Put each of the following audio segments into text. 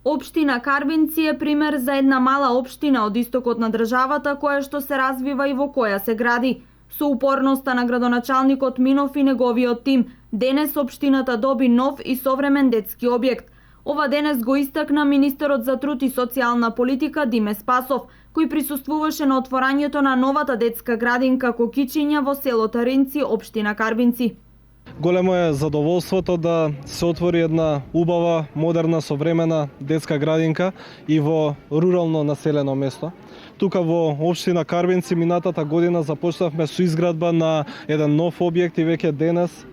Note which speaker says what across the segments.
Speaker 1: Општина Карбинци е пример за една мала општина од истокот на државата која што се развива и во која се гради. Со упорноста на градоначалникот Минов и неговиот тим, денес општината доби нов и современ детски објект. Ова денес го истакна министерот за труд и социјална политика Диме Спасов, кој присуствуваше на отворањето на новата детска градинка Кокичиња во село Таринци, општина Карбинци.
Speaker 2: Големо е задоволството да се отвори една убава, модерна, современа детска градинка и во рурално населено место. Тука во општина Карбинци минатата година започнавме со изградба на еден нов објект и веќе денес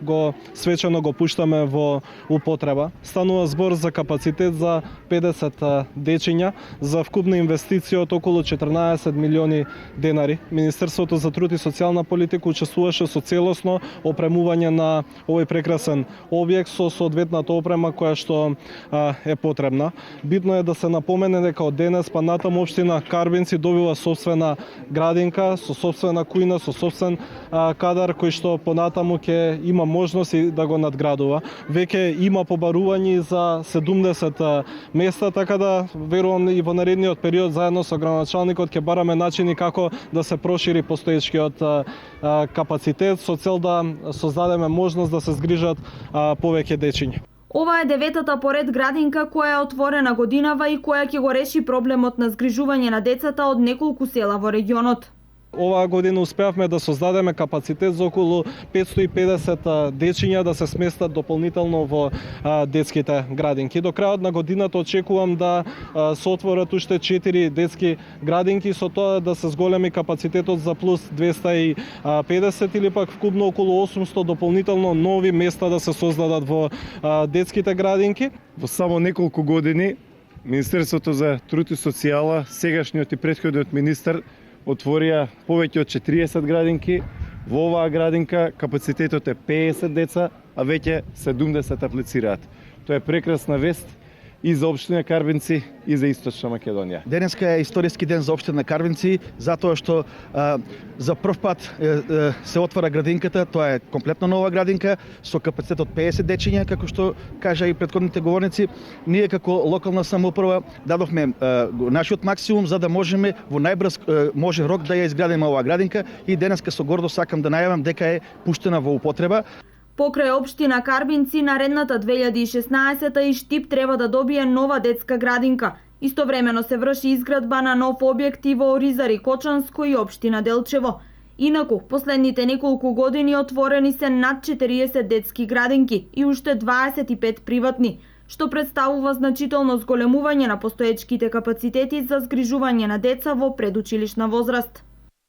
Speaker 2: свечено го пуштаме во употреба. Станува збор за капацитет за 50 дечиња за вкупна инвестиција од околу 14 милиони денари. Министерството за труд и социјална политика учествуваше со целосно опремување на овој прекрасен објект со соодветната опрема која што е потребна. Битно е да се напомене дека од денес па натаму општина Карбинци добива собствена градинка, со собствена кујна, со собствен кадар кој што понатаму ќе има можност и да го надградува. Веќе има побарување за 70 места, така да верувам и во наредниот период заедно со градоначалникот ќе бараме начини како да се прошири постоечкиот капацитет со цел да создадеме можност да се згрижат повеќе дечиња.
Speaker 1: Ова е деветата поред градинка која е отворена годинава и која ќе го реши проблемот на згрижување на децата од неколку села во регионот.
Speaker 2: Оваа година успеавме да создадеме капацитет за околу 550 дечиња да се сместат дополнително во детските градинки. До крајот на годината очекувам да се отворат уште 4 детски градинки, со тоа да се зголеми капацитетот за плюс 250 или пак вкупно околу 800 дополнително нови места да се создадат во детските градинки.
Speaker 3: Во само неколку години Министерството за труд и социјала, сегашниот и претходниот министер отворија повеќе од 40 градинки. Во оваа градинка капацитетот е 50 деца, а веќе 70 аплицираат. Тоа е прекрасна вест и за општина Карбинци и за Источна Македонија.
Speaker 4: Денеска е историски ден за општина Карбинци, затоа што за прв пат се отвора градинката. Тоа е комплетно нова градинка со капацитет од 50 дечиња, како што кажа и претходните говорници. Ние како локална самоуправа дадовме нашиот максимум за да можеме во најбрз можен рок да ја изградиме оваа градинка и денеска со гордо сакам да најавам дека е пуштена во употреба.
Speaker 1: Покрај општина Карбинци, наредната 2016 и Штип треба да добие нова детска градинка. Истовремено се врши изградба на нов објект и во Оризари, Кочанско и општина Делчево. Инаку, последните неколку години отворени се над 40 детски градинки и уште 25 приватни, што представува значително зголемување на постоечките капацитети за згрижување на деца во предучилишна возраст.